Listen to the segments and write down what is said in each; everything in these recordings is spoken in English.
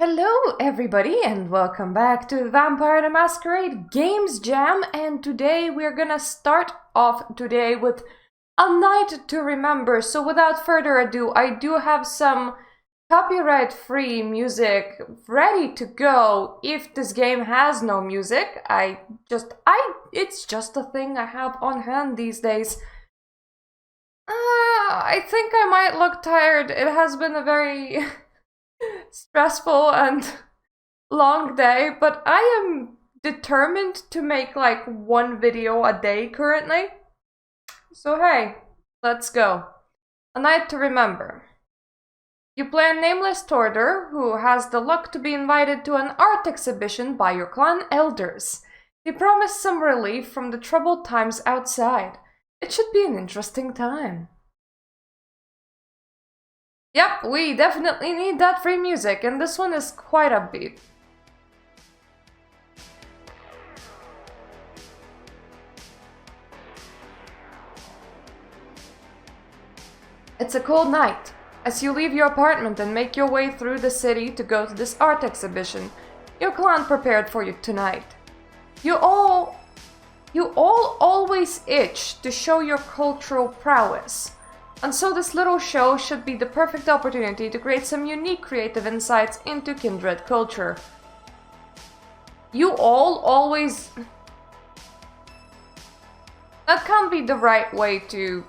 Hello everybody and welcome back to Vampire the Masquerade Games Jam, and today we're gonna start off today with A Night to Remember. So without further ado, I do have some copyright-free music ready to go if this game has no music. It's just a thing I have on hand these days. I think I might look tired. It has been a very stressful and long day, but I am determined to make like one video a day currently. So hey, let's go. A Night to Remember. You play a nameless tortur who has the luck to be invited to an art exhibition by your clan elders. They promise some relief from the troubled times outside. It should be an interesting time. Yep, we definitely need that free music, and this one is quite upbeat. It's a cold night. As you leave your apartment and make your way through the city to go to this art exhibition, your clan prepared for you tonight. You all always itch to show your cultural prowess. And so this little show should be the perfect opportunity to create some unique creative insights into kindred culture. You all always... That can't be the right way to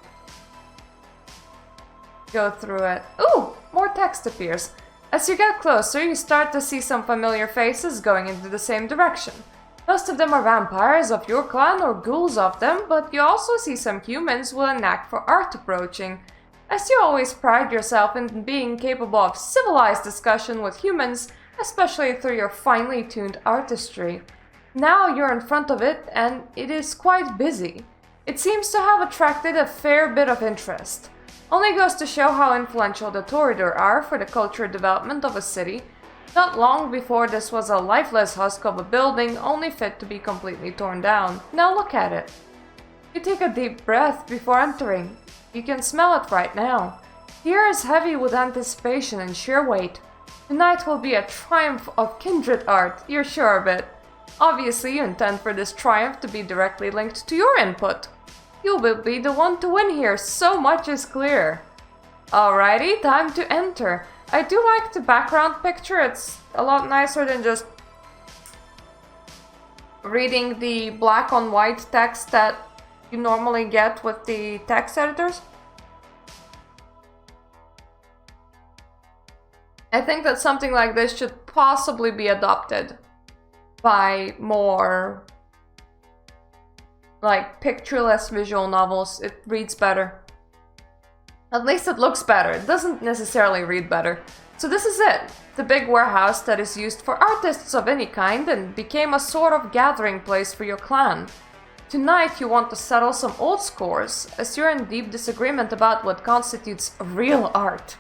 go through it. Ooh, more text appears. As you get closer, you start to see some familiar faces going into the same direction. Most of them are vampires of your clan or ghouls of them, but you also see some humans with a knack for art approaching. As you always pride yourself in being capable of civilized discussion with humans, especially through your finely tuned artistry. Now you're in front of it, and it is quite busy. It seems to have attracted a fair bit of interest. Only goes to show how influential the Toreador are for the cultural development of a city. Not long before, this was a lifeless husk of a building, only fit to be completely torn down. Now look at it. You take a deep breath before entering. You can smell it right now. The air is heavy with anticipation and sheer weight. Tonight will be a triumph of kindred art, you're sure of it. Obviously, you intend for this triumph to be directly linked to your input. You will be the one to win here, so much is clear. Alrighty, time to enter. I do like the background picture, it's a lot nicer than just reading the black on white text that you normally get with the text editors. I think that something like this should possibly be adopted by more like pictureless visual novels. It reads better. At least it looks better. It doesn't necessarily read better. So this is it. The big warehouse that is used for artists of any kind and became a sort of gathering place for your clan. Tonight you want to settle some old scores, as you're in deep disagreement about what constitutes real art.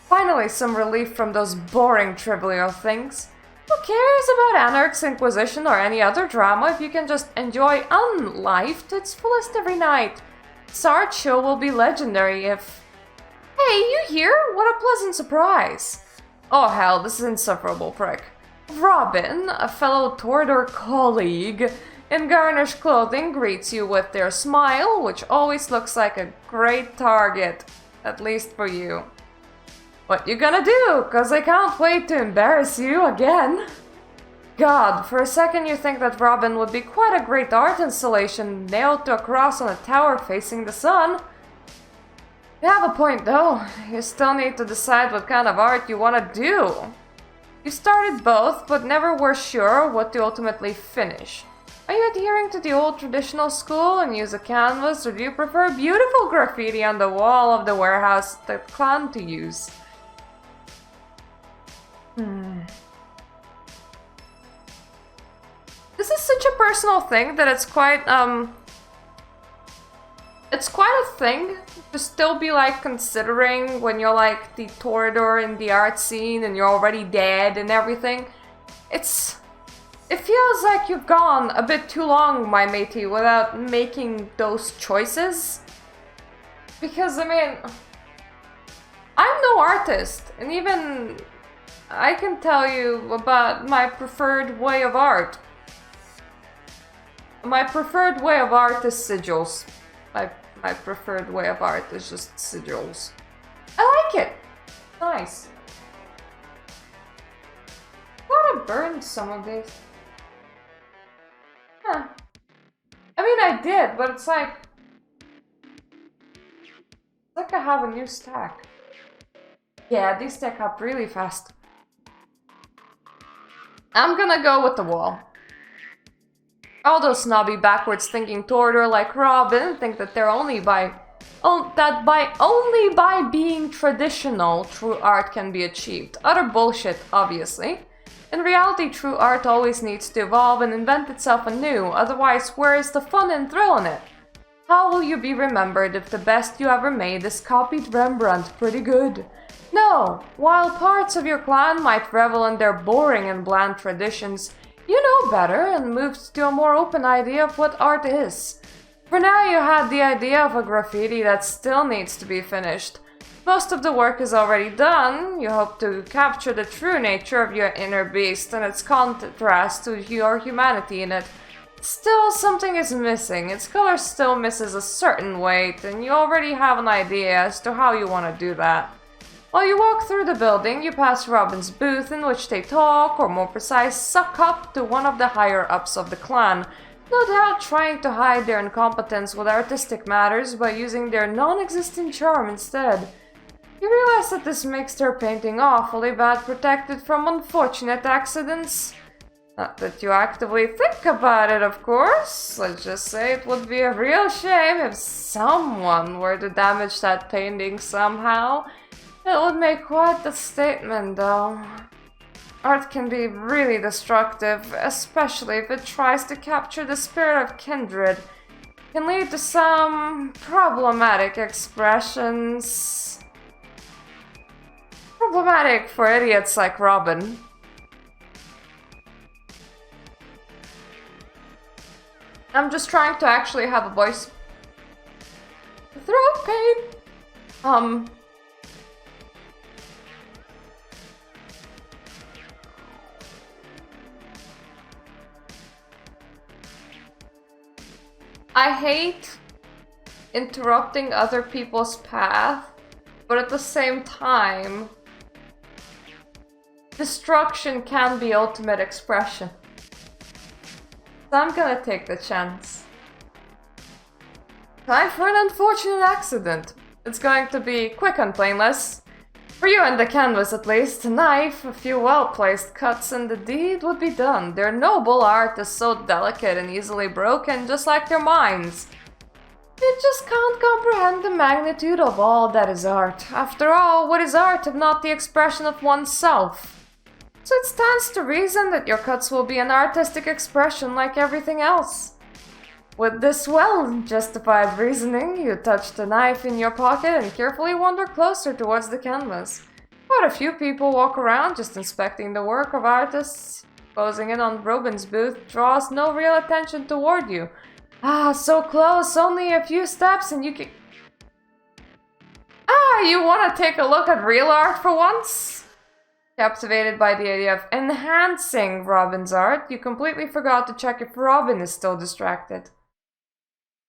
Finally, some relief from those boring trivial things. Who cares about Anarch's Inquisition or any other drama if you can just enjoy life to its fullest every night? This art show will be legendary if... Hey, you here? What a pleasant surprise! Oh hell, this is insufferable prick. Robin, a fellow Toreador colleague, in garnished clothing greets you with their smile, which always looks like a great target. At least for you. What you gonna do? Cause I can't wait to embarrass you again. God, for a second you think that Robin would be quite a great art installation nailed to a cross on a tower facing the sun. You have a point though, you still need to decide what kind of art you want to do. You started both, but never were sure what to ultimately finish. Are you adhering to the old traditional school and use a canvas, or do you prefer beautiful graffiti on the wall of the warehouse the clan to use? This is such a personal thing that it's quite a thing to still be like considering when you're like the Toreador in the art scene and you're already dead and everything. It feels like you've gone a bit too long, my matey, without making those choices. Because, I mean, I'm no artist, and even I can tell you about my preferred way of art. My preferred way of art is sigils. My preferred way of art is just sigils. I like it. Nice. I want to burn some of these. Huh. I mean, I did, but it's like I have a new stack. Yeah, these stack up really fast. I'm gonna go with the wall. All those snobby backwards thinking Tortor like Robin think that they're only by being traditional true art can be achieved. Utter bullshit, obviously. In reality, true art always needs to evolve and invent itself anew, otherwise where is the fun and thrill in it? How will you be remembered if the best you ever made is copied Rembrandt pretty good? No, while parts of your clan might revel in their boring and bland traditions, you know better and moved to a more open idea of what art is. For now you had the idea of a graffiti that still needs to be finished. Most of the work is already done. You hope to capture the true nature of your inner beast and its contrast to your humanity in it. Still, something is missing. Its color still misses a certain weight, and you already have an idea as to how you want to do that. While you walk through the building, you pass Robin's booth in which they talk, or more precise, suck up to one of the higher-ups of the clan, no doubt trying to hide their incompetence with artistic matters by using their non-existent charm instead. You realize that this makes their painting awfully bad protected from unfortunate accidents. Not that you actively think about it, of course. Let's just say it would be a real shame if someone were to damage that painting somehow. It would make quite the statement, though. Art can be really destructive, especially if it tries to capture the spirit of kindred. It can lead to some problematic expressions. Problematic for idiots like Robin. I'm just trying to actually have a voice. Throat pain. I hate interrupting other people's path, but at the same time, destruction can be ultimate expression. So I'm gonna take the chance. Time for an unfortunate accident. It's going to be quick and painless. For you and the canvas at least, a knife, a few well-placed cuts, and the deed would be done. Their noble art is so delicate and easily broken, just like their minds. You just can't comprehend the magnitude of all that is art. After all, what is art if not the expression of oneself? So it stands to reason that your cuts will be an artistic expression like everything else. With this well-justified reasoning, you touch the knife in your pocket and carefully wander closer towards the canvas. Quite a few people walk around just inspecting the work of artists. Posing in on Robin's booth draws no real attention toward you. Ah, so close, only a few steps and you can... Ah, you want to take a look at real art for once? Captivated by the idea of enhancing Robin's art, you completely forgot to check if Robin is still distracted.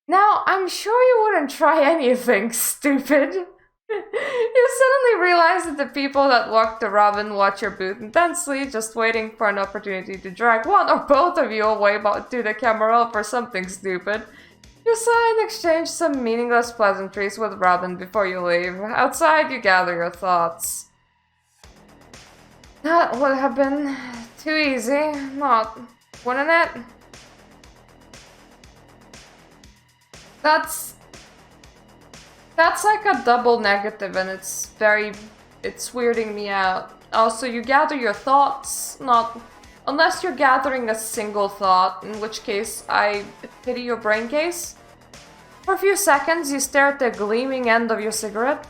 Now, I'm sure you wouldn't try anything, stupid. You suddenly realize that the people that walk to Robin watch your booth intensely, just waiting for an opportunity to drag one or both of you away to the camera for something stupid. You sigh and exchange some meaningless pleasantries with Robin before you leave. Outside, you gather your thoughts. That would have been too easy, wouldn't it? That's like a double negative and it's weirding me out. Also, you gather your thoughts, unless you're gathering a single thought, in which case I pity your brain case. For a few seconds, you stare at the gleaming end of your cigarette.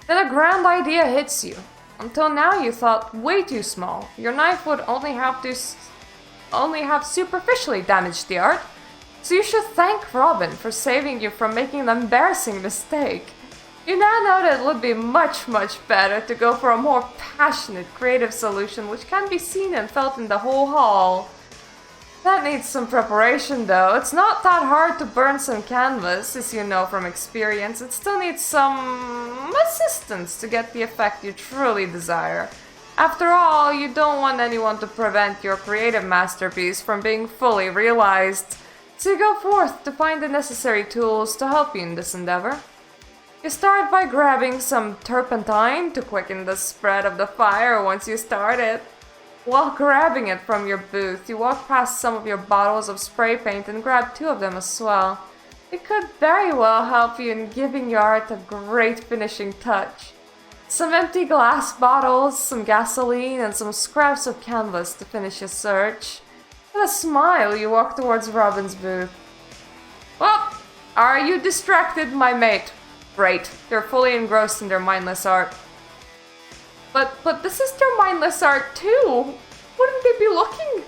Then a grand idea hits you. Until now, you thought way too small. Your knife would only have superficially damaged the art. So you should thank Robin for saving you from making an embarrassing mistake. You now know that it would be much better to go for a more passionate, creative solution which can be seen and felt in the whole hall. That needs some preparation though. It's not that hard to burn some canvas, as you know from experience. It still needs some assistance to get the effect you truly desire. After all, you don't want anyone to prevent your creative masterpiece from being fully realized. So you go forth to find the necessary tools to help you in this endeavor. You start by grabbing some turpentine to quicken the spread of the fire once you start it. While grabbing it from your booth, you walk past some of your bottles of spray paint and grab 2 of them as well. It could very well help you in giving your art a great finishing touch. Some empty glass bottles, some gasoline, and some scraps of canvas to finish your search. With a smile, you walk towards Robin's booth. Well, are you distracted, my mate? Great, they're fully engrossed in their mindless art. But this is their mindless art too. Wouldn't they be looking?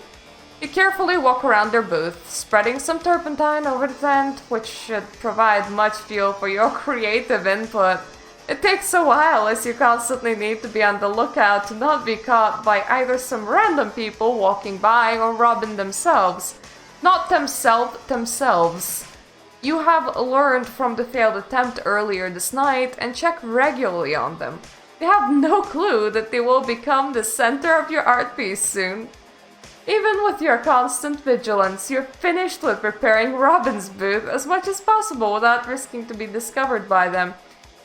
You carefully walk around their booth, spreading some turpentine over the tent, which should provide much fuel for your creative input. It takes a while, as you constantly need to be on the lookout to not be caught by either some random people walking by or Robin themselves. Not themselves. You have learned from the failed attempt earlier this night and check regularly on them. They have no clue that they will become the center of your art piece soon. Even with your constant vigilance, you're finished with preparing Robin's booth as much as possible without risking to be discovered by them.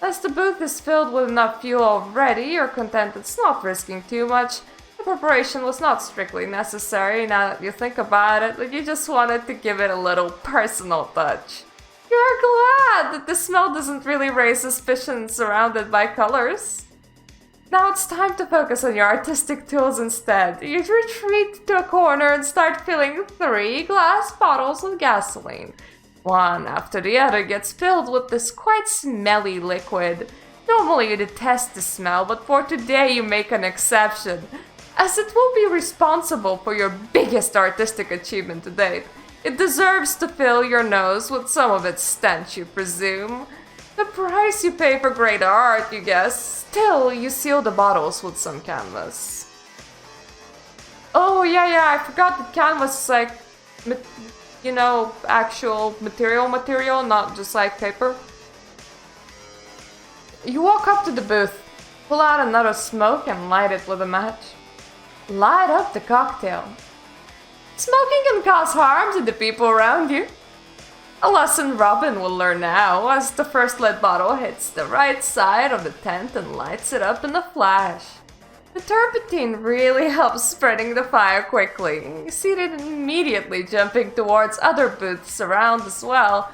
As the booth is filled with enough fuel already, you're content it's not risking too much. The preparation was not strictly necessary now that you think about it, but you just wanted to give it a little personal touch. You're glad that the smell doesn't really raise suspicion surrounded by colors. Now it's time to focus on your artistic tools instead. You retreat to a corner and start filling 3 glass bottles with gasoline. One after the other gets filled with this quite smelly liquid. Normally you detest the smell, but for today you make an exception, as it will be responsible for your biggest artistic achievement to date. It deserves to fill your nose with some of its stench, you presume. The price you pay for great art, you guess. Still, you seal the bottles with some canvas. Oh, yeah, I forgot that canvas is like, actual material, not just like paper. You walk up to the booth, pull out another smoke and light it with a match. Light up the cocktail. Smoking can cause harm to the people around you. A lesson Robin will learn now as the first lead bottle hits the right side of the tent and lights it up in a flash. The turpentine really helps spreading the fire quickly. You see it immediately jumping towards other booths around as well.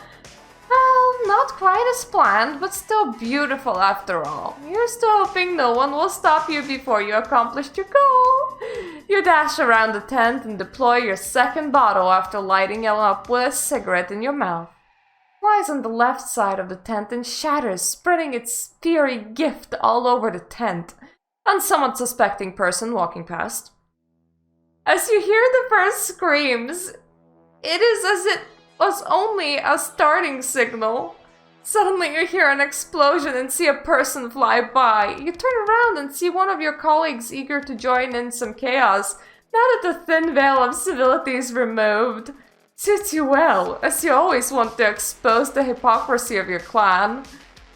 Well, not quite as planned, but still beautiful after all. You're still hoping no one will stop you before you accomplished your goal. You dash around the tent and deploy your second bottle after lighting it up with a cigarette in your mouth. It lies on the left side of the tent and shatters, spreading its fiery gift all over the tent. On some unsuspecting person walking past. As you hear the first screams, it is as it was only a starting signal. Suddenly you hear an explosion and see a person fly by. You turn around and see one of your colleagues eager to join in some chaos, now that the thin veil of civility is removed. Suits you well, as you always want to expose the hypocrisy of your clan.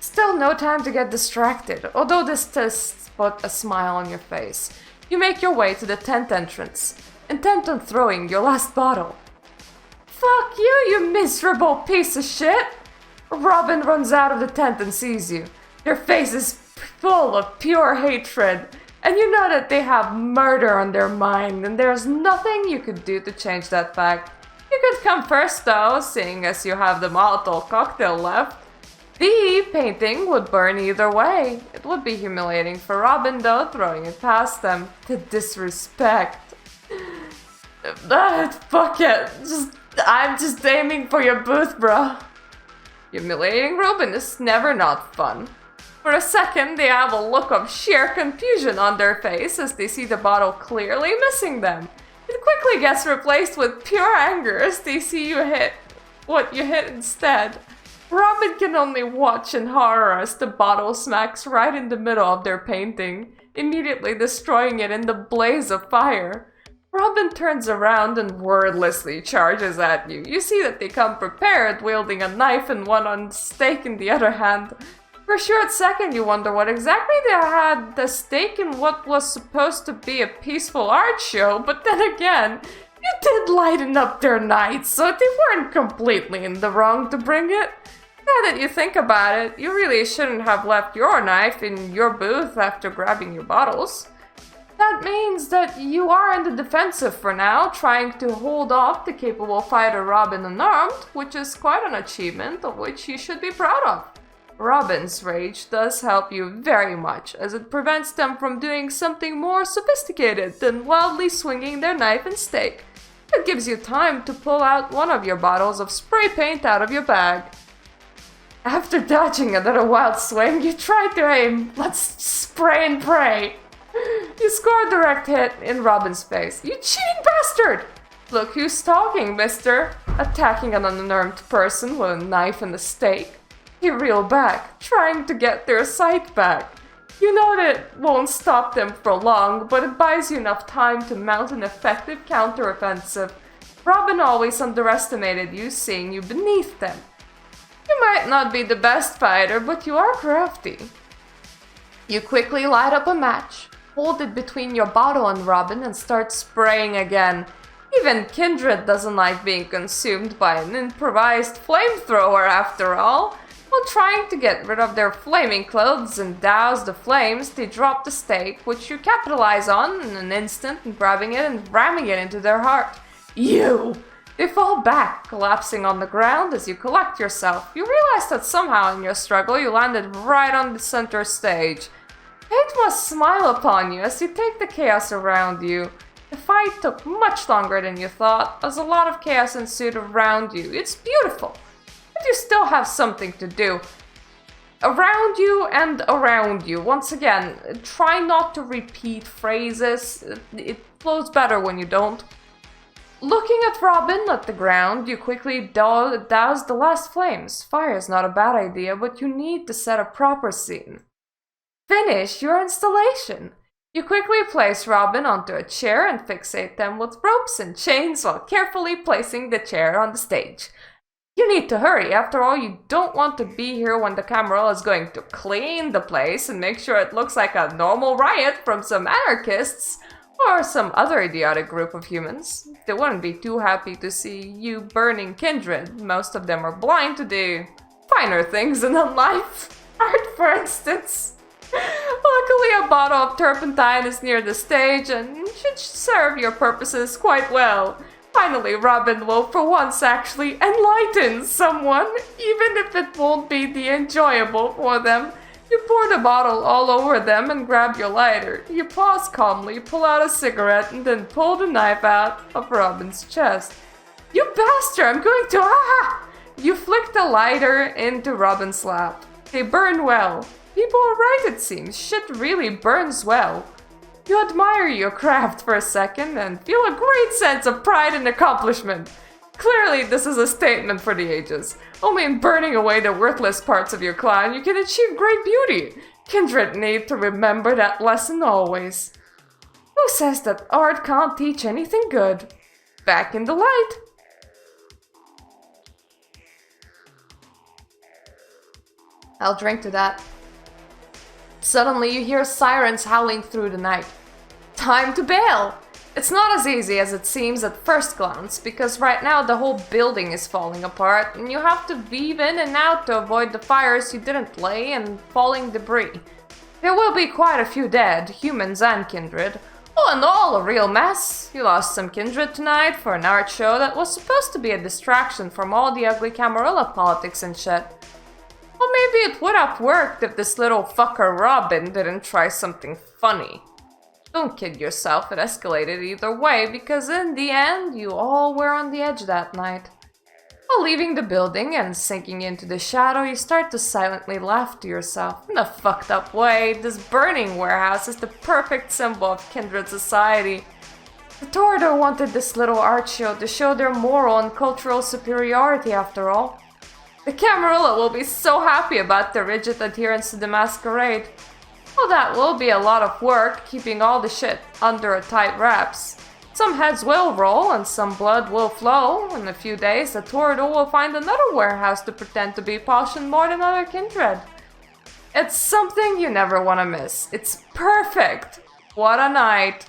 Still no time to get distracted, although this tests but a smile on your face. You make your way to the tent entrance, intent on throwing your last bottle. Fuck you, you miserable piece of shit! Robin runs out of the tent and sees you. Their face is full of pure hatred, and you know that they have murder on their mind, and there's nothing you could do to change that fact. You could come first though, seeing as you have the Molotov cocktail left. The painting would burn either way. It would be humiliating for Robin though, throwing it past them. The disrespect. Fuck it. I'm just aiming for your booth, bro. Humiliating Robin is never not fun. For a second, they have a look of sheer confusion on their face as they see the bottle clearly missing them. It quickly gets replaced with pure anger as they see you hit what you hit instead. Robin can only watch in horror as the bottle smacks right in the middle of their painting, immediately destroying it in the blaze of fire. Robin turns around and wordlessly charges at you. You see that they come prepared, wielding a knife in one and stake in the other hand. For a short second you wonder what exactly they had the stake in what was supposed to be a peaceful art show, but then again, you did lighten up their nights, so they weren't completely in the wrong to bring it. Now that you think about it, you really shouldn't have left your knife in your booth after grabbing your bottles. That means that you are in the defensive for now, trying to hold off the capable fighter Robin unarmed, which is quite an achievement of which you should be proud of. Robin's rage does help you very much, as it prevents them from doing something more sophisticated than wildly swinging their knife and stake. It gives you time to pull out one of your bottles of spray paint out of your bag. After dodging another wild swing, you try to aim. Let's spray and pray. You score a direct hit in Robin's face. You cheating bastard! Look who's talking, mister. Attacking an unarmed person with a knife and a stake. You reel back, trying to get their sight back. You know that it won't stop them for long, but it buys you enough time to mount an effective counteroffensive. Robin always underestimated you, seeing you beneath them. You might not be the best fighter, but you are crafty. You quickly light up a match, hold it between your bottle and Robin, and start spraying again. Even Kindred doesn't like being consumed by an improvised flamethrower after all. While trying to get rid of their flaming clothes and douse the flames, they drop the stake, which you capitalize on in an instant, and grabbing it and ramming it into their heart. You! They fall back, collapsing on the ground as you collect yourself. You realize that somehow in your struggle you landed right on the center stage. Fate must smile upon you as you take the chaos around you. The fight took much longer than you thought, as a lot of chaos ensued around you. It's beautiful. But you still have something to do. Around you and around you. Once again, try not to repeat phrases. It flows better when you don't. Looking at Robin at the ground, you quickly douse the last flames. Fire is not a bad idea, but you need to set a proper scene. Finish your installation. You quickly place Robin onto a chair and fixate them with ropes and chains while carefully placing the chair on the stage. You need to hurry, after all you don't want to be here when the camera is going to clean the place and make sure it looks like a normal riot from some anarchists or some other idiotic group of humans. They wouldn't be too happy to see you burning Kindred. Most of them are blind to the finer things in life. Art, for instance. Luckily, a bottle of turpentine is near the stage and should serve your purposes quite well. Finally, Robin will for once actually enlighten someone, even if it won't be the enjoyable for them. You pour the bottle all over them and grab your lighter. You pause calmly, pull out a cigarette, and then pull the knife out of Robin's chest. You bastard, I'm going to You flick the lighter into Robin's lap. They burn well. People are right, it seems. Shit really burns well. You admire your craft for a second and feel a great sense of pride and accomplishment. Clearly, this is a statement for the ages. Only in burning away the worthless parts of your clan you can achieve great beauty. Kindred need to remember that lesson always. Who says that art can't teach anything good? Back in the light. I'll drink to that. Suddenly you hear sirens howling through the night. Time to bail! It's not as easy as it seems at first glance, because right now the whole building is falling apart and you have to weave in and out to avoid the fires you didn't lay and falling debris. There will be quite a few dead, humans and kindred. All in all, a real mess. You lost some kindred tonight for an art show that was supposed to be a distraction from all the ugly Camarilla politics and shit. Well, maybe it would have worked if this little fucker Robin didn't try something funny. Don't kid yourself, it escalated either way, because in the end, you all were on the edge that night. While leaving the building and sinking into the shadow, you start to silently laugh to yourself. In a fucked up way, this burning warehouse is the perfect symbol of kindred society. The Toreador wanted this little art show to show their moral and cultural superiority after all. The Camarilla will be so happy about their rigid adherence to the masquerade. Well, that will be a lot of work, keeping all the shit under a tight wraps. Some heads will roll and some blood will flow. In a few days, the Toreador will find another warehouse to pretend to be posh and more than other kindred. It's something you never want to miss. It's perfect! What a night!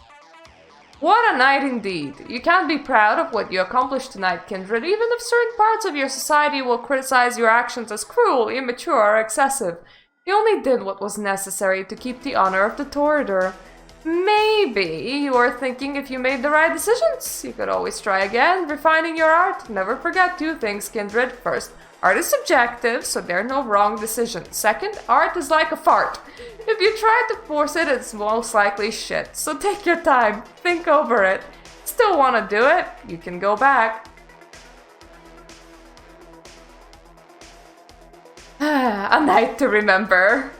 What a night indeed. You can't be proud of what you accomplished tonight, kindred, even if certain parts of your society will criticize your actions as cruel, immature, or excessive. You only did what was necessary to keep the honor of the Toreador. Maybe you are thinking if you made the right decisions. You could always try again, refining your art. Never forget two things, kindred. First, art is subjective, so there are no wrong decisions. Second, art is like a fart. If you try to force it, it's most likely shit. So take your time, think over it. Still want to do it? You can go back. A night to remember.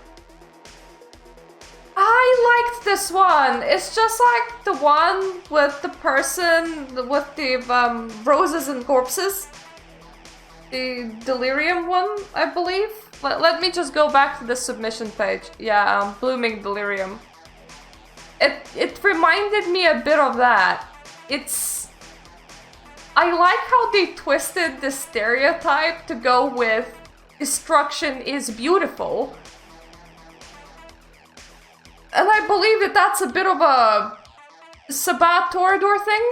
I liked this one. It's just like the one with the person with the roses and corpses. The delirium one, I believe. Let me just go back to the submission page. Yeah, blooming delirium. It reminded me a bit of that. I like how they twisted the stereotype to go with destruction is beautiful. And I believe that that's a bit of a Sabbat Toreador thing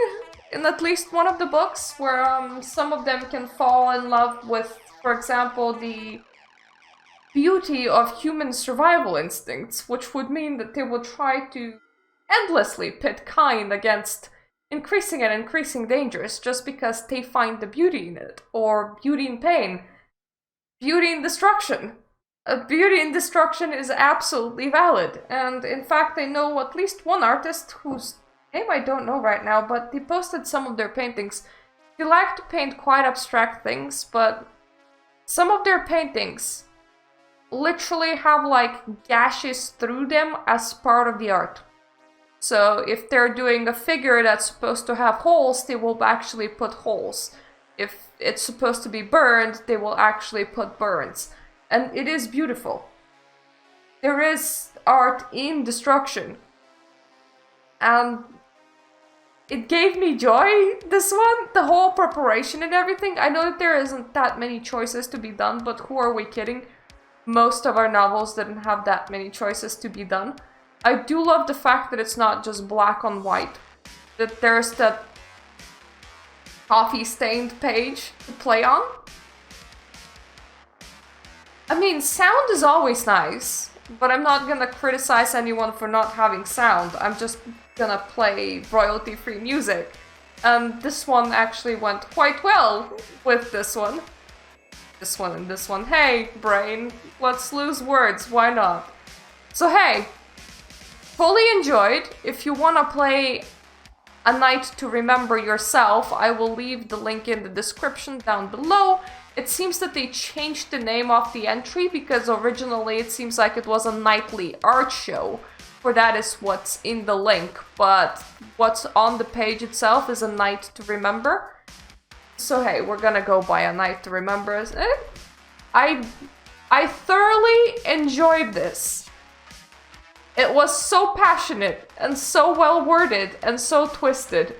in at least one of the books, where some of them can fall in love with, for example, the beauty of human survival instincts, which would mean that they would try to endlessly pit kind against increasing and increasing dangers just because they find the beauty in it, or beauty in pain, beauty in destruction. Beauty in destruction is absolutely valid, and in fact I know at least one artist whose name I don't know right now, but he posted some of their paintings. They like to paint quite abstract things, but some of their paintings literally have like gashes through them as part of the art. So if they're doing a figure that's supposed to have holes, they will actually put holes. If it's supposed to be burned, they will actually put burns. And it is beautiful. There is art in destruction. And it gave me joy, this one. The whole preparation and everything. I know that there isn't that many choices to be done, but who are we kidding? Most of our novels didn't have that many choices to be done. I do love the fact that it's not just black on white. That there's that coffee-stained page to play on. I mean, sound is always nice, but I'm not gonna criticize anyone for not having sound. I'm just gonna play royalty-free music. And this one actually went quite well with this one. This one and this one. Hey, brain, let's lose words, why not? So hey, fully enjoyed. If you wanna play A Night to Remember yourself, I will leave the link in the description down below. It seems that they changed the name of the entry because originally it seems like it was a nightly art show, for that is what's in the link, but what's on the page itself is A Night to Remember. So hey, we're gonna go by A Night to Remember. I thoroughly enjoyed this. It was so passionate and so well worded and so twisted.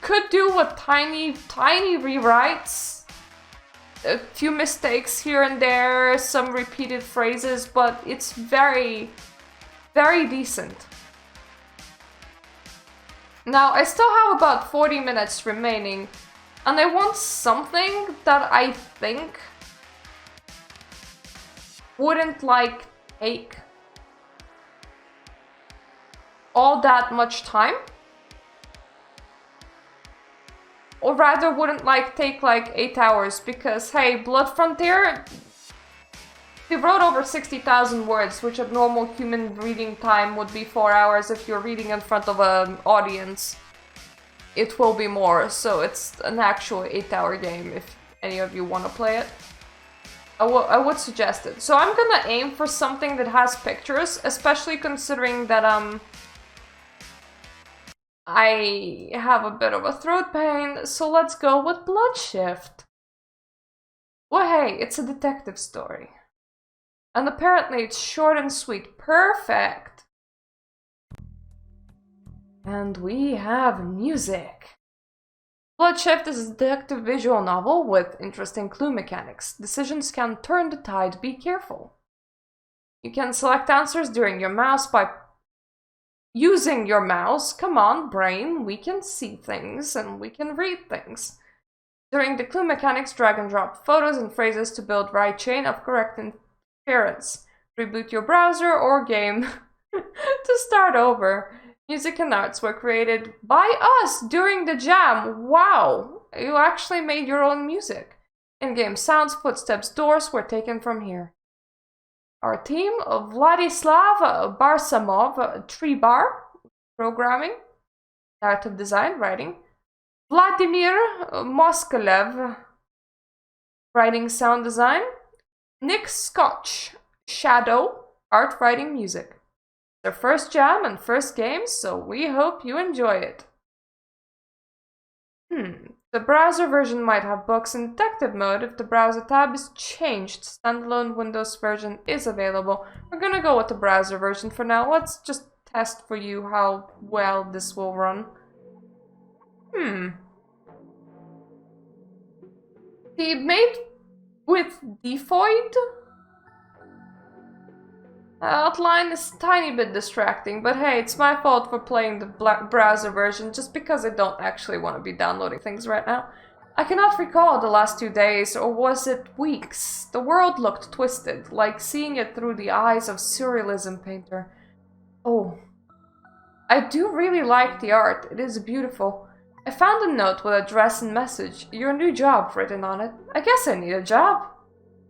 Could do with tiny rewrites. A few mistakes here and there, some repeated phrases, but it's very, very decent. Now, I still have about 40 minutes remaining, and I want something that I think wouldn't like take all that much time. Or rather wouldn't like take like 8 hours, because hey, Blood Frontier, they wrote over 60,000 words, which at normal human reading time would be 4 hours. If you're reading in front of an audience, it will be more, so it's an actual 8-hour game if any of you want to play it. I would suggest it. So I'm gonna aim for something that has pictures, especially considering that I have a bit of a throat pain, so let's go with Bloodshift. Well, hey, it's a detective story. And apparently it's short and sweet. Perfect! And we have music. Blood Shift is a detective visual novel with interesting clue mechanics. Decisions can turn the tide, be careful. You can select answers during your mouse by using your mouse. Come on, brain, we can see things and we can read things. During the clue mechanics, drag and drop photos and phrases to build right chain of correct inference. Reboot your browser or game to start over. Music and arts were created by us during the jam. Wow, you actually made your own music. In-game sounds, footsteps, doors were taken from here. Our team of Vladislav Barsamov, Tree Bar, programming, narrative design, writing. Vladimir Moskalev, writing, sound design. Nick Scotch, Shadow, art, writing, music. Their first jam and first game, so we hope you enjoy it. The browser version might have books in detective mode if the browser tab is changed. Standalone Windows version is available. We're gonna go with the browser version for now. Let's just test for you how well this will run. The made with defoid outline is a tiny bit distracting, but hey, it's my fault for playing the browser version just because I don't actually want to be downloading things right now. I cannot recall the last 2 days, or was it weeks? The world looked twisted, like seeing it through the eyes of surrealism painter. Oh, I do really like the art. It is beautiful. I found a note with address and message. Your new job written on it. I guess I need a job.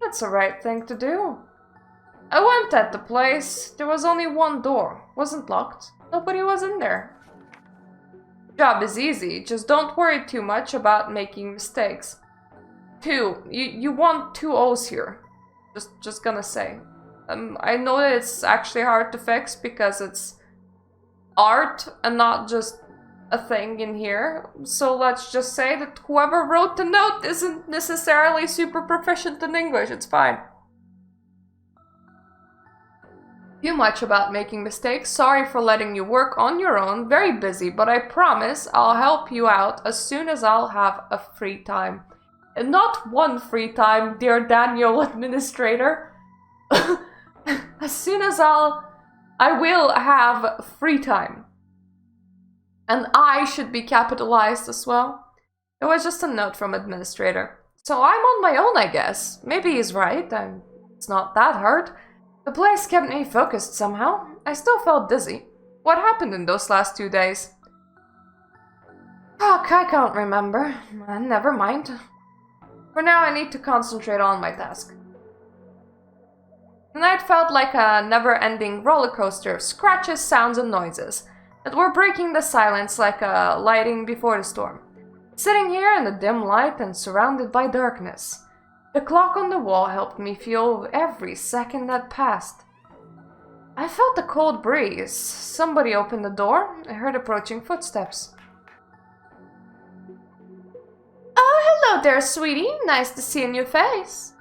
That's the right thing to do. I went at the place. There was only one door. Wasn't locked. Nobody was in there. Job is easy. Just don't worry too much about making mistakes. You want 2 O's here. Just gonna say. I know that it's actually hard to fix because it's art and not just a thing in here. So let's just say that whoever wrote the note isn't necessarily super proficient in English. It's fine. Too much about making mistakes. Sorry for letting you work on your own. Very busy, but I promise I'll help you out as soon as I'll have a free time. And not one free time, dear Daniel Administrator. As soon as I will have free time. And I should be capitalized as well. It was just a note from Administrator. So I'm on my own, I guess. Maybe he's right. It's not that hard. The place kept me focused somehow. I still felt dizzy. What happened in those last 2 days? Fuck, I can't remember. Never mind. For now, I need to concentrate on my task. The night felt like a never-ending roller coaster of scratches, sounds, and noises that were breaking the silence like a lighting before the storm. Sitting here in the dim light and surrounded by darkness. The clock on the wall helped me feel every second that passed. I felt a cold breeze. Somebody opened the door. I heard approaching footsteps. Oh, hello there, sweetie. Nice to see a new face.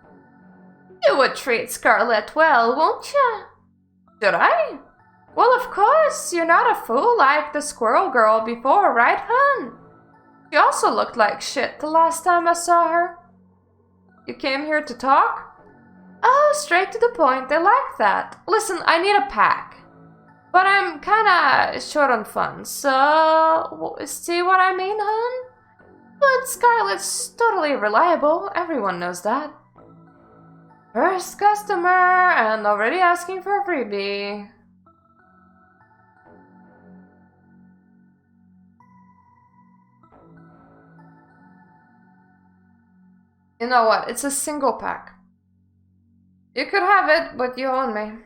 You would treat Scarlett well, won't you? Did I? Well, of course. You're not a fool like the squirrel girl before, right, hun? She also looked like shit the last time I saw her. You came here to talk? Oh, straight to the point. I like that. Listen, I need a pack. But I'm kinda short on funds, so... See what I mean, hun? But Scarlett's totally reliable. Everyone knows that. First customer, and already asking for a freebie. You know what? It's a single pack. You could have it, but you own me.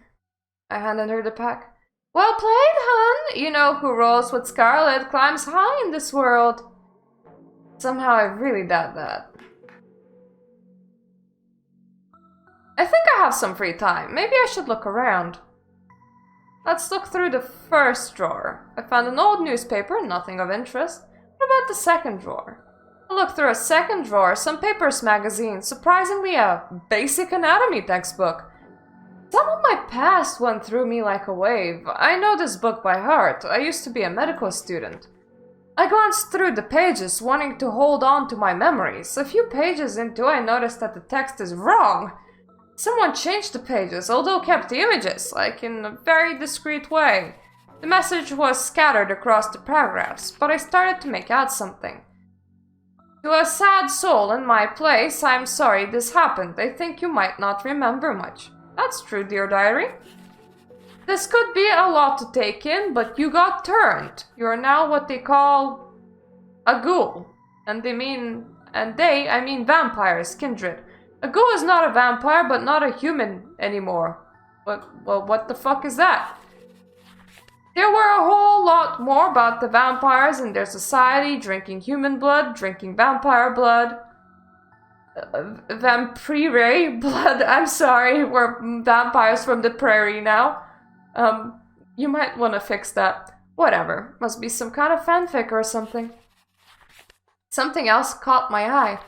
I handed her the pack. Well played, hun! You know who rolls with Scarlett climbs high in this world. Somehow I really doubt that. I think I have some free time. Maybe I should look around. Let's look through the first drawer. I found an old newspaper, nothing of interest. What about the second drawer? I looked through a second drawer, some papers magazine, surprisingly a basic anatomy textbook. Some of my past went through me like a wave. I know this book by heart. I used to be a medical student. I glanced through the pages, wanting to hold on to my memories. A few pages into, I noticed that the text is wrong. Someone changed the pages, although kept the images, like in a very discreet way. The message was scattered across the paragraphs, but I started to make out something. To a sad soul in my place, I'm sorry this happened. I think you might not remember much. That's true, dear diary. This could be a lot to take in, but you got turned. You're now what they call a ghoul. And I mean vampires, kindred. A ghoul is not a vampire, but not a human anymore. Well, what the fuck is that? There were a whole lot more about the vampires and their society, drinking human blood, drinking vampire blood. Vampire blood, I'm sorry, we're vampires from the prairie now. You might want to fix that. Whatever, must be some kind of fanfic or something. Something else caught my eye.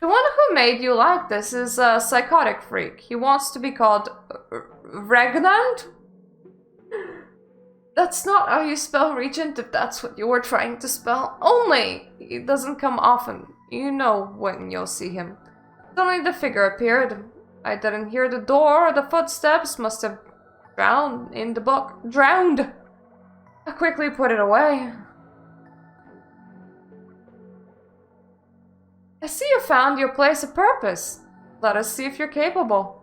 The one who made you like this is a psychotic freak. He wants to be called Regnant? That's not how you spell regent, if that's what you were trying to spell. Only! He doesn't come often. You know when you'll see him. Suddenly the figure appeared. I didn't hear the door or the footsteps. Must have drowned in the book. Drowned! I quickly put it away. I see you found your place of purpose. Let us see if you're capable.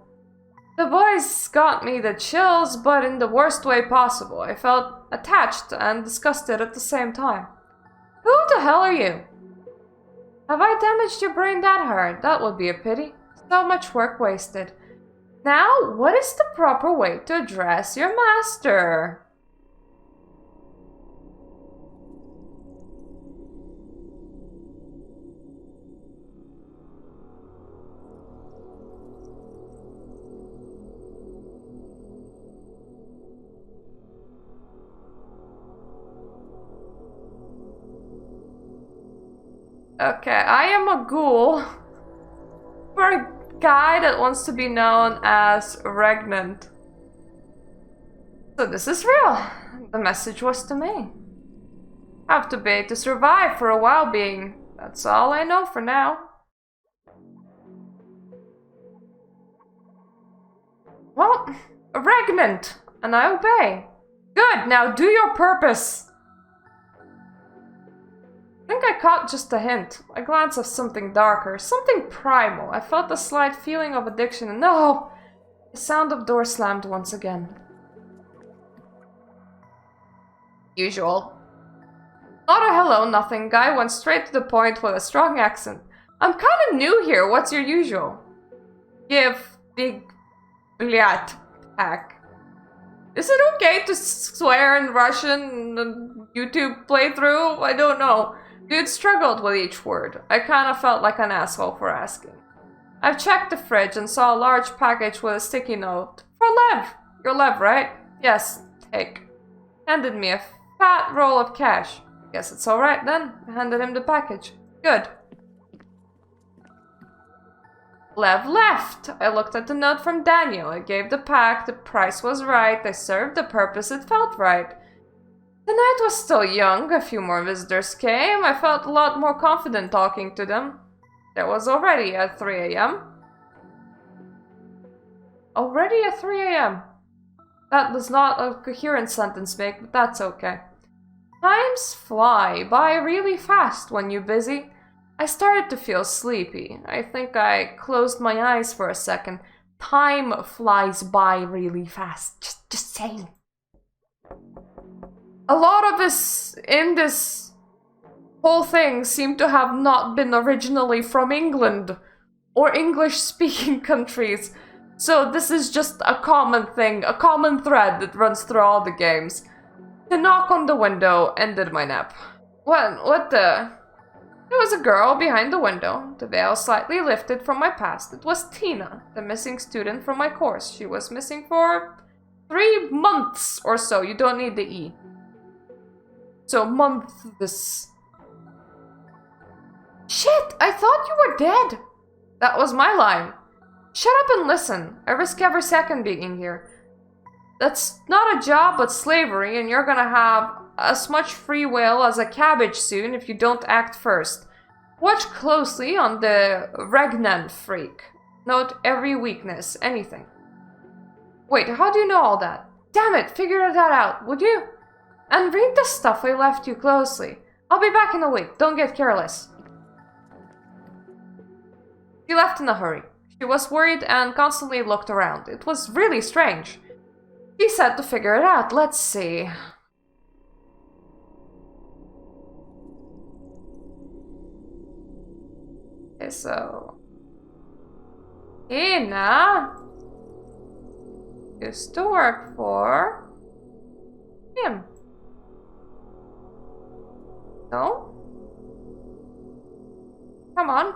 The voice got me the chills, but in the worst way possible. I felt attached and disgusted at the same time. Who the hell are you? Have I damaged your brain that hard? That would be a pity. So much work wasted. Now, what is the proper way to address your master? Okay, I am a ghoul. For a guy that wants to be known as Regnant. So this is real. The message was to me. Have to be to survive for a while being. That's all I know for now. Well, Regnant, and I obey. Good, now do your purpose. I think I caught just a hint, a glance of something darker, something primal. I felt a slight feeling of addiction and no! The sound of door slammed once again. Usual. Not a hello, nothing. Guy went straight to the point with a strong accent. I'm kinda new here, what's your usual? Give big blyat pack. Is it okay to swear in Russian in the YouTube playthrough? I don't know. Dude struggled with each word. I kinda felt like an asshole for asking. I've checked the fridge and saw a large package with a sticky note. For Lev! You're Lev, right? Yes, take. Handed me a fat roll of cash. Guess it's alright then. I handed him the package. Good. Lev left. I looked at the note from Daniel. I gave the pack. The price was right. I served the purpose. It felt right. The night was still young. A few more visitors came. I felt a lot more confident talking to them. There was already at 3 a.m. Already at 3 a.m. That does not a coherent sentence make, but that's okay. Times fly by really fast when you're busy. I started to feel sleepy. I think I closed my eyes for a second. Time flies by really fast. Just saying. A lot of us in this whole thing seem to have not been originally from England or English-speaking countries. So this is just a common thing, a common thread that runs through all the games. The knock on the window ended my nap. What the... There was a girl behind the window, the veil slightly lifted from my past. It was Tina, the missing student from my course. She was missing for 3 months or so. You don't need the E. So months. Shit, I thought you were dead. That was my line. Shut up and listen. I risk every second being here. That's not a job but slavery, and you're gonna have as much free will as a cabbage soon if you don't act first. Watch closely on the regnant freak. Note every weakness, anything. Wait, how do you know all that? Damn it, figure that out, would you? And read the stuff I left you closely. I'll be back in a week, don't get careless. She left in a hurry. She was worried and constantly looked around. It was really strange. She said to figure it out. Let's see. Okay, so... Ina used to work for him. No? Come on.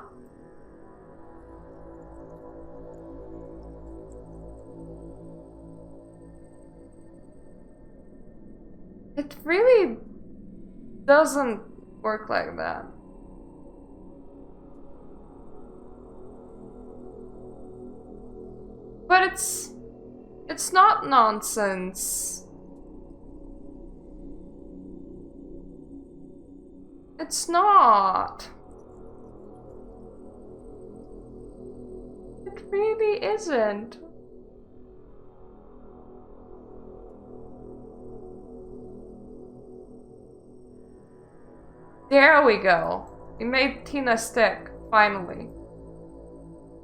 It really doesn't work like that. But it's not nonsense. It's not. It really isn't. There we go. We made Tina stick, finally.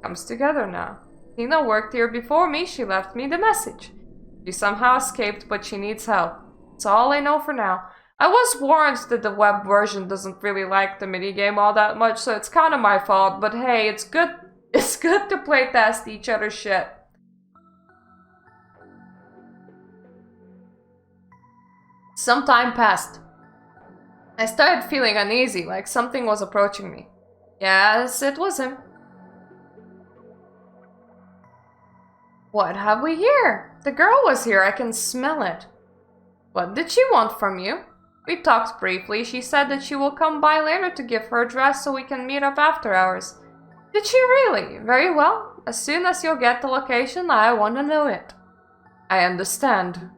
Comes together now. Tina worked here before me, she left me the message. She somehow escaped, but she needs help. That's all I know for now. I was warned that the web version doesn't really like the minigame all that much, so it's kind of my fault, but hey, it's good to playtest each other's shit. Some time passed. I started feeling uneasy, like something was approaching me. Yes, it was him. What have we here? The girl was here, I can smell it. What did she want from you? We talked briefly. She said that she will come by later to give her address so we can meet up after hours. Did she really? Very well. As soon as you'll get the location, I want to know it. I understand.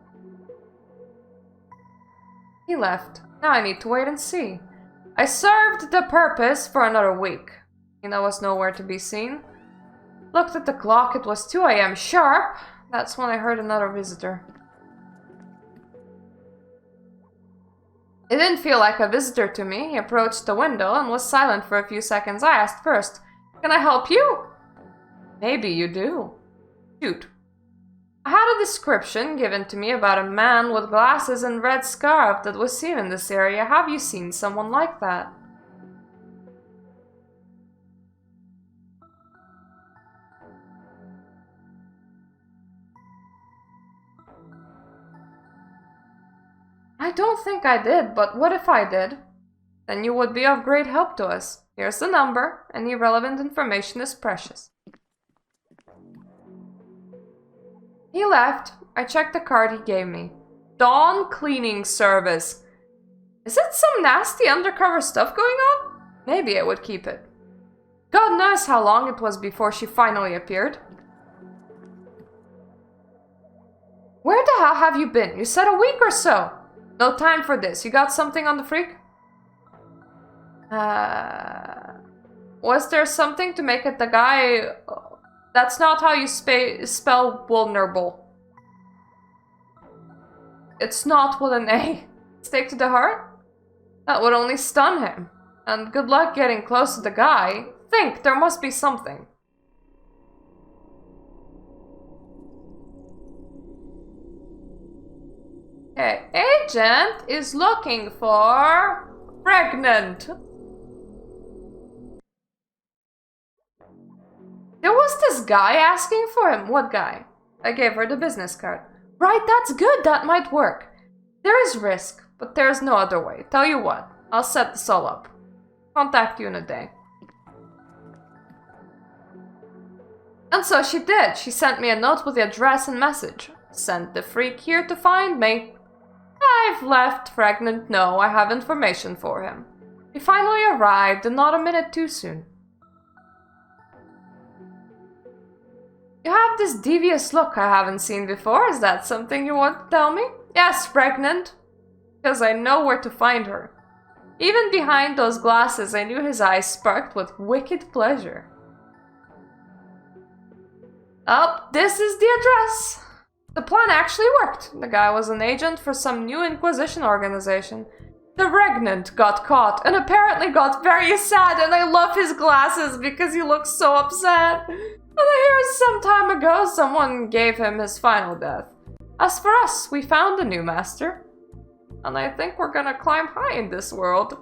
He left. Now I need to wait and see. I served the purpose for another week. Tina was nowhere to be seen. Looked at the clock, it was 2 AM sharp. That's when I heard another visitor. It didn't feel like a visitor to me. He approached the window and was silent for a few seconds. I asked first, "Can I help you?" "Maybe you do." "Shoot." I had a description given to me about a man with glasses and red scarf that was seen in this area. Have you seen someone like that? I don't think I did, but what if I did? Then you would be of great help to us. Here's the number. Any relevant information is precious. He left. I checked the card he gave me. Dawn Cleaning Service. Is it some nasty undercover stuff going on? Maybe I would keep it. God knows how long it was before she finally appeared. Where the hell have you been? You said a week or so. No time for this. You got something on the freak? Was there something to make it the guy... That's not how you spell vulnerable. It's not with an A. Stake to the heart? That would only stun him. And good luck getting close to the guy. Think, there must be something. Okay, agent is looking for... pregnant. There was this guy asking for him. What guy? I gave her the business card. Right, that's good. That might work. There is risk, but there's no other way. Tell you what, I'll set this all up. Contact you in a day. And so she did. She sent me a note with the address and message. Sent the freak here to find me. I've left pregnant. No, I have information for him. He finally arrived, and not a minute too soon. You have this devious look I haven't seen before. Is that something you want to tell me? Yes, pregnant. Because I know where to find her. Even behind those glasses, I knew his eyes sparkled with wicked pleasure. Oh, this is the address. The plan actually worked. The guy was an agent for some new Inquisition organization. The regnant got caught and apparently got very sad, and I love his glasses because he looks so upset. And I hear some time ago someone gave him his final death. As for us, we found a new master. And I think we're gonna climb high in this world.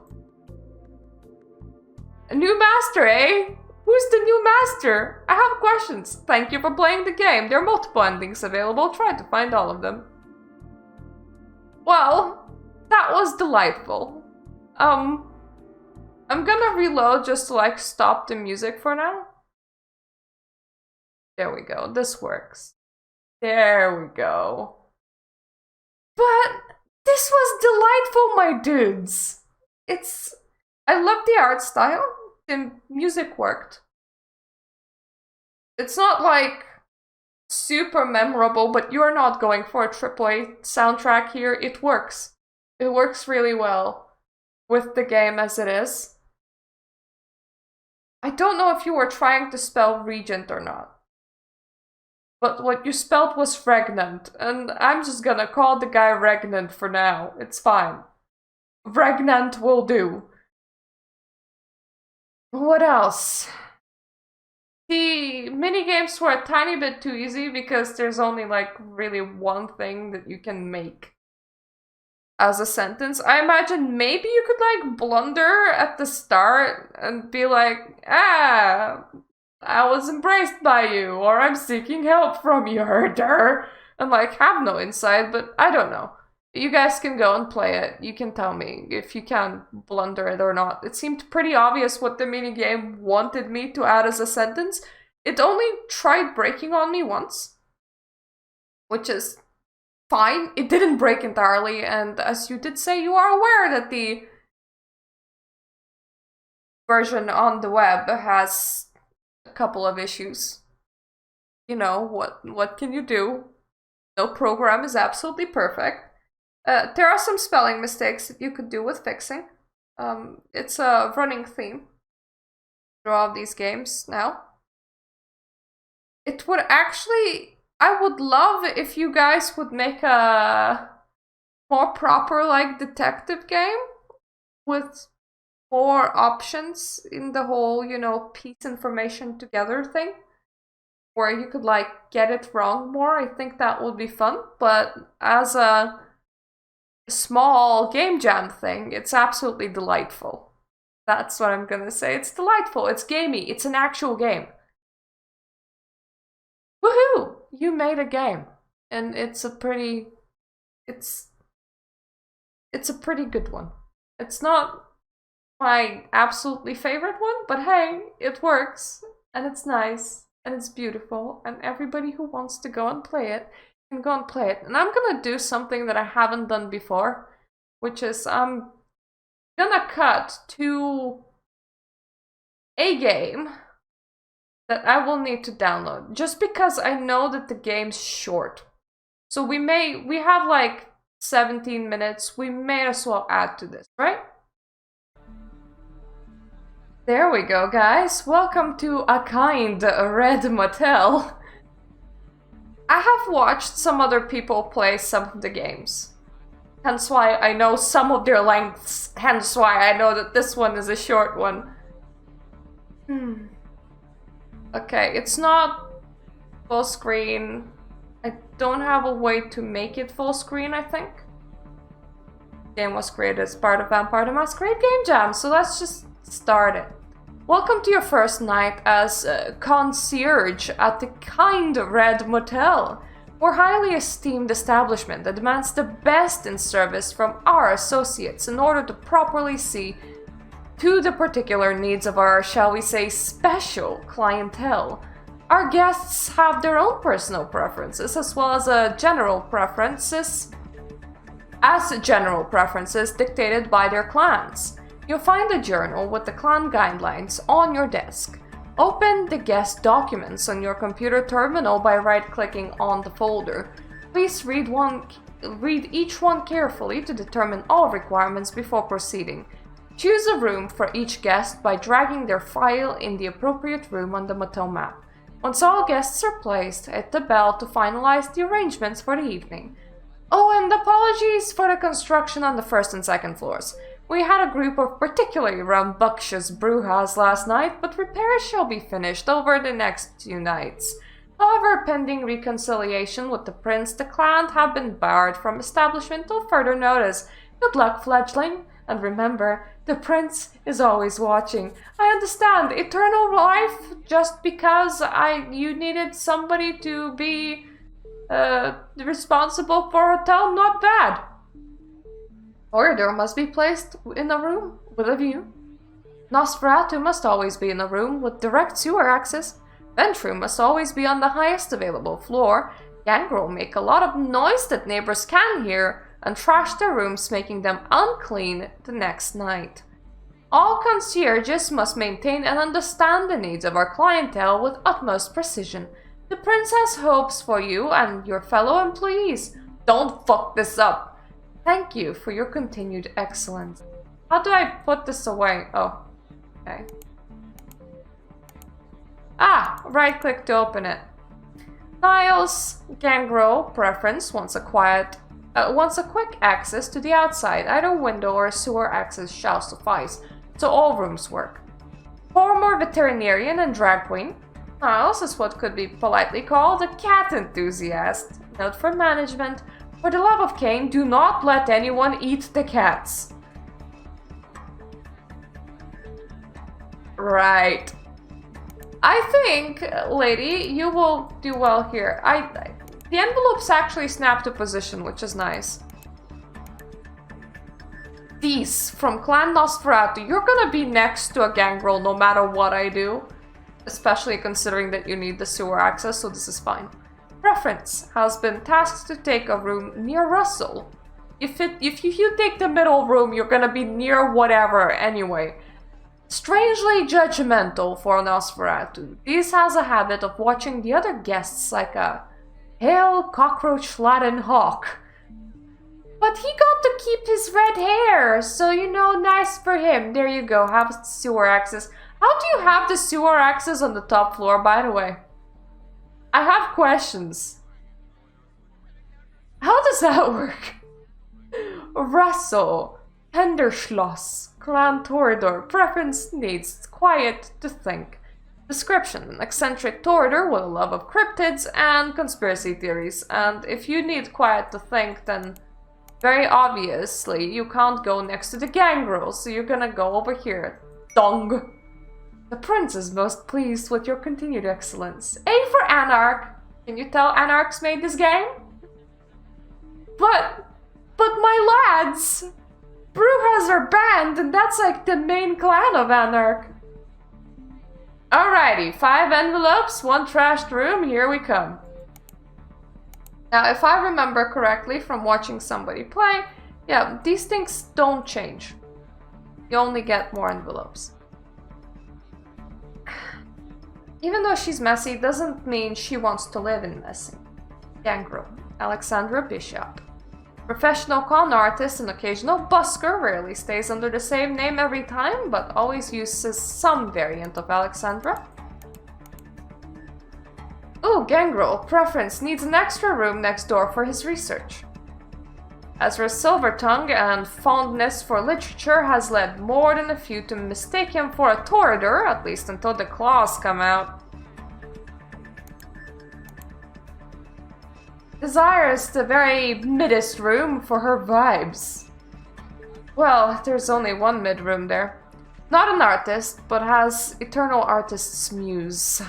A new master, eh? Who's the new master? I have questions. Thank you for playing the game. There are multiple endings available. Try to find all of them. Well, that was delightful. I'm gonna reload just to like stop the music for now. There we go. This works. There we go. But this was delightful, my dudes. I love the art style. The music worked. It's not like super memorable, but you're not going for a AAA soundtrack here. It works. It works really well with the game as it is. I don't know if you were trying to spell regent or not. But what you spelled was regnant, and I'm just gonna call the guy regnant for now. It's fine. Regnant will do. What else? The minigames were a tiny bit too easy because there's only like really one thing that you can make as a sentence. I imagine maybe you could like blunder at the start and be like, I was embraced by you, or I'm seeking help from you, herder, and like have no insight, but I don't know. You guys can go and play it. You can tell me if you can blunder it or not. It seemed pretty obvious what the minigame wanted me to add as a sentence. It only tried breaking on me once, which is fine. It didn't break entirely, and as you did say, you are aware that the version on the web has a couple of issues. You know, what can you do? No program is absolutely perfect. There are some spelling mistakes that you could do with fixing. It's a running theme through all of these games now. It would actually... I would love if you guys would make a more proper, like, detective game with more options in the whole, you know, piece information together thing, where you could, like, get it wrong more. I think that would be fun, but as a small game jam thing, it's absolutely delightful. That's what I'm gonna say. It's delightful, it's gamey, it's an actual game. Woohoo! You made a game, and it's a pretty good one. It's not my absolutely favorite one, but hey, it works, and it's nice, and it's beautiful, and everybody who wants to go and play it can go and play it. And I'm gonna do something that I haven't done before, which is I'm gonna cut to a game that I will need to download, just because I know that the game's short. So we have like 17 minutes, we may as well add to this, right? There we go, guys. Welcome to A Kind Red Motel. I have watched some other people play some of the games. Hence why I know some of their lengths. Hence why I know that this one is a short one. Okay, it's not full screen. I don't have a way to make it full screen, I think. The game was created as part of Vampire the Masquerade Game Jam, so let's just start it. Welcome to your first night as concierge at the Kind Red Motel. We're a highly esteemed establishment that demands the best in service from our associates in order to properly see to the particular needs of our, shall we say, special clientele. Our guests have their own personal preferences as well as general preferences dictated by their clans. You'll find a journal with the clan guidelines on your desk. Open the guest documents on your computer terminal by right-clicking on the folder. Please read each one carefully to determine all requirements before proceeding. Choose a room for each guest by dragging their file in the appropriate room on the motel map. Once all guests are placed, hit the bell to finalize the arrangements for the evening. Oh, and apologies for the construction on the first and second floors. We had a group of particularly rambunctious brewhas last night, but repairs shall be finished over the next 2 nights. However, pending reconciliation with the prince, the clan have been barred from establishment till further notice. Good luck, fledgling, and remember, the prince is always watching. I understand, eternal life just because you needed somebody to be responsible for a hotel, not bad. Corridor must be placed in a room with a view. Nosferatu must always be in a room with direct sewer access. Ventru must always be on the highest available floor. Gangrel make a lot of noise that neighbors can hear and trash their rooms, making them unclean the next night. All concierges must maintain and understand the needs of our clientele with utmost precision. The prince has hopes for you and your fellow employees. Don't fuck this up. Thank you for your continued excellence. How do I put this away? Oh, okay. Right-click to open it. Niles, Gangrel, preference wants a quick access to the outside. Either window or sewer access shall suffice, so all rooms work. Former veterinarian and drag queen. Niles is what could be politely called a cat enthusiast. Note for management. For the love of Cain, do not let anyone eat the cats. Right. I think, lady, you will do well here. The envelopes actually snap to position, which is nice. These, from Clan Nosferatu, you're gonna be next to a gangrel no matter what I do. Especially considering that you need the sewer access, so this is fine. Preference has been tasked to take a room near Russell. If you take the middle room, you're gonna be near whatever anyway. Strangely judgmental for Nosferatu, this has a habit of watching the other guests like a pale cockroach-laden hawk. But he got to keep his red hair, so nice for him. There you go, have sewer access. How do you have the sewer access on the top floor, by the way? I have questions. How does that work? Russell, Henderschloss, Clan Toreador, preference needs quiet to think. Description, an eccentric Toreador with a love of cryptids and conspiracy theories. And if you need quiet to think, then very obviously you can't go next to the gangrel, so you're gonna go over here. Dong! The prince is most pleased with your continued excellence. A for Anarch. Can you tell Anarchs made this game? But my lads, Brewhas are banned, and that's like the main clan of Anarch. Alrighty, 5 envelopes, 1 trashed room, here we come. Now, if I remember correctly from watching somebody play, yeah, these things don't change. You only get more envelopes. Even though she's messy, doesn't mean she wants to live in messy. Gangrel, Alexandra Bishop. Professional con artist and occasional busker, rarely stays under the same name every time, but always uses some variant of Alexandra. Ooh, Gangrel, preference, needs an extra room next door for his research. Ezra's silver tongue and fondness for literature has led more than a few to mistake him for a Toreador, at least until the claws come out. Desires the very middest room for her vibes. Well, there's only one mid-room there. Not an artist, but has eternal artist's muse.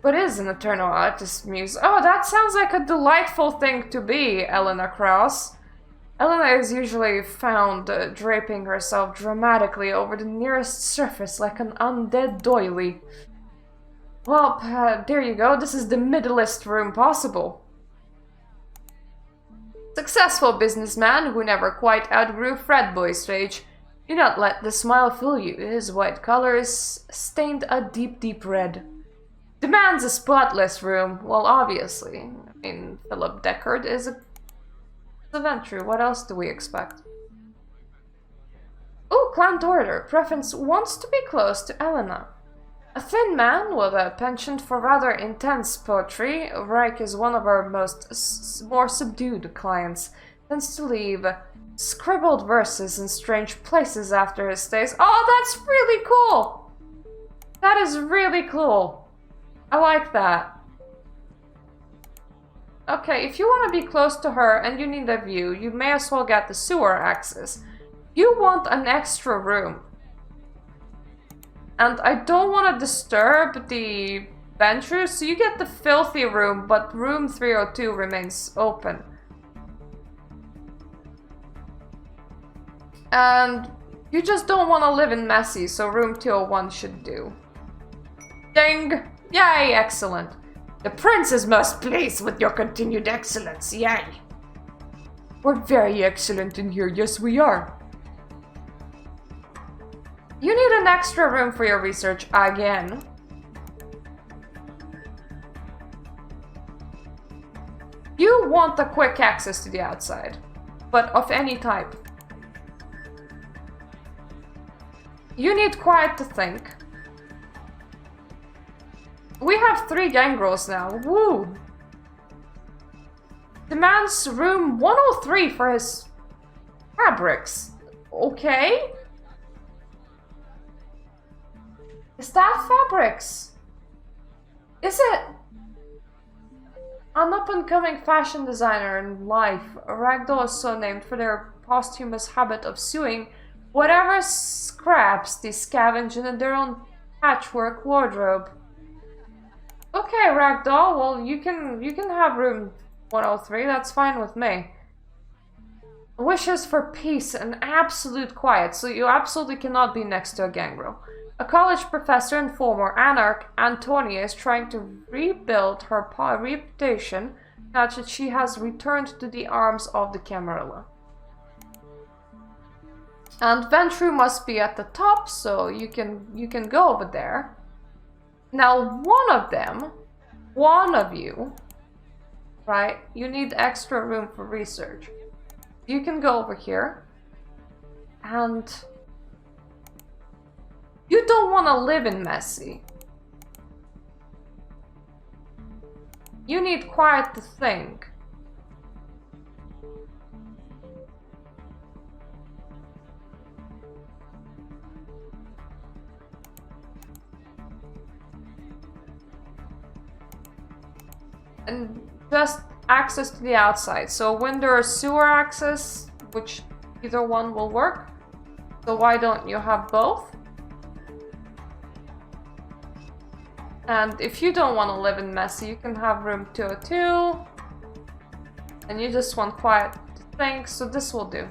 What is an eternal artist's muse? Oh, that sounds like a delightful thing to be, Elena Krauss. Elena is usually found draping herself dramatically over the nearest surface like an undead doily. Well, there you go, this is the middlest room possible. Successful businessman who never quite outgrew frat boy stage. Do not let the smile fool you. His white color is stained a deep, deep red. Demands a spotless room. Well, obviously. I mean, Philip Deckard is a Ventru. What else do we expect? Oh, Clan Order. Preference wants to be close to Elena. A thin man with a penchant for rather intense poetry, Reich is one of our more subdued clients. Tends to leave scribbled verses in strange places after his stays. Oh, that's really cool! That is really cool. I like that. Okay, if you want to be close to her and you need a view, you may as well get the sewer access. You want an extra room. And I don't want to disturb the Ventru, so you get the filthy room, but room 302 remains open. And you just don't want to live in messy, so room 201 should do. Ding! Yay, excellent. The prince is most pleased with your continued excellence, yay. We're very excellent in here, yes we are. You need an extra room for your research again. You want the quick access to the outside, but of any type. You need quiet to think. We have 3 gangrels now, woo! Demands room 103 for his fabrics. Okay. Is that fabrics? Is it? An up-and-coming fashion designer in life, Ragdoll is so named for their posthumous habit of sewing whatever scraps they scavenge in their own patchwork wardrobe. Okay, Ragdoll, well you can have room 103, that's fine with me. Wishes for peace and absolute quiet, so you absolutely cannot be next to a gangrel. A college professor and former anarch, Antonia, is trying to rebuild her reputation now that she has returned to the arms of the Camarilla. And Ventru must be at the top, so you can go over there. Now, one of you, right? You need extra room for research. You can go over here, and you don't want to live in messy. You need quiet to think. And just access to the outside. So when there is sewer access, which either one will work. So why don't you have both? And if you don't want to live in messy, you can have room 202. And you just want quiet to think, so this will do.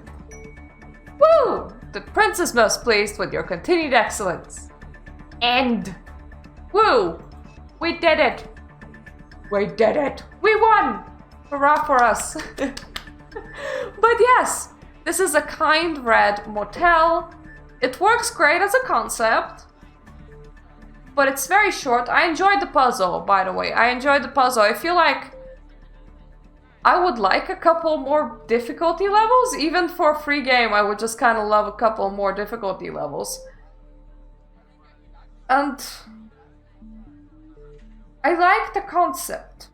Woo! The prince is most pleased with your continued excellence. End. Woo! We did it! We did it! We won! Hurrah for us! But yes, this is a kind red motel. It works great as a concept. But it's very short. I enjoyed the puzzle, by the way. I enjoyed the puzzle. I feel like I would like a couple more difficulty levels. Even for a free game, I would just kind of love a couple more difficulty levels. And I like the concept.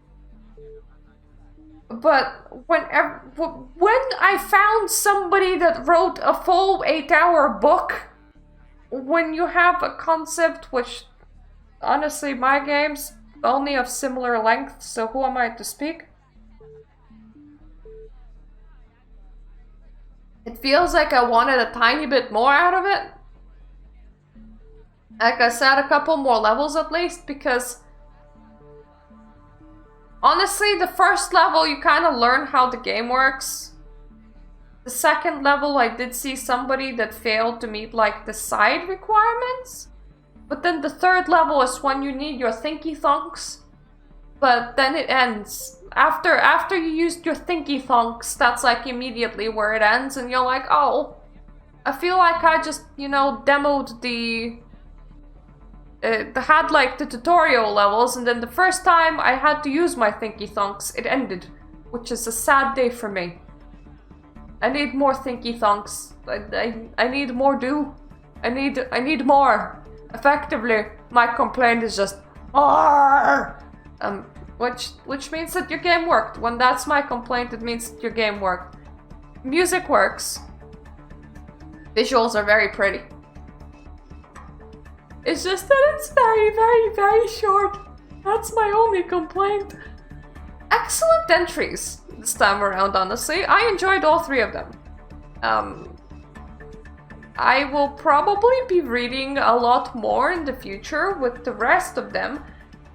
But when I found somebody that wrote a full 8-hour book, when you have a concept which, honestly, my game's only of similar length, so who am I to speak? It feels like I wanted a tiny bit more out of it. Like I said, a couple more levels at least, because honestly, the first level you kind of learn how the game works. The second level I did see somebody that failed to meet like the side requirements. But then the third level is when you need your thinky thunks. But then it ends. After you used your thinky thunks, that's like immediately where it ends and you're like, oh. I feel like I just, you know, demoed had like the tutorial levels, and then the first time I had to use my thinky thunks, it ended, which is a sad day for me. I need more thinky thunks. I need more do. I need more. Effectively, my complaint is just which means that your game worked. When that's my complaint, it means that your game worked. Music works. Visuals are very pretty. It's just that it's very, very, very short. That's my only complaint. Excellent entries this time around, honestly. I enjoyed all three of them. I will probably be reading a lot more in the future with the rest of them.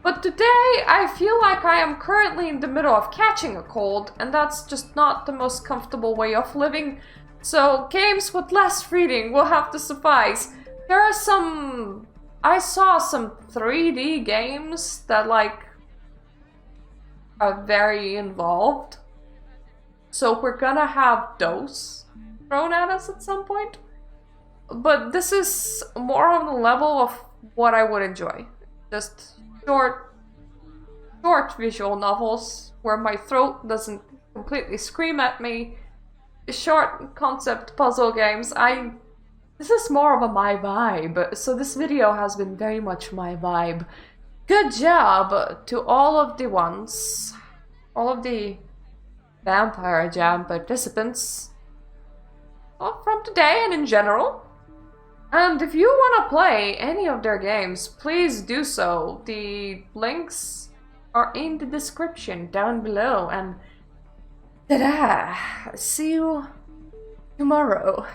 But today, I feel like I am currently in the middle of catching a cold, and that's just not the most comfortable way of living. So games with less reading will have to suffice. There are some... I saw some 3D games that, like, are very involved. So we're gonna have those thrown at us at some point. But this is more on the level of what I would enjoy. Just short visual novels where my throat doesn't completely scream at me. Short concept puzzle games. This is more of my vibe, so this video has been very much my vibe. Good job to all of the vampirejam participants from today and in general. And if you want to play any of their games, please do so. The links are in the description down below, and ta-da! See you tomorrow.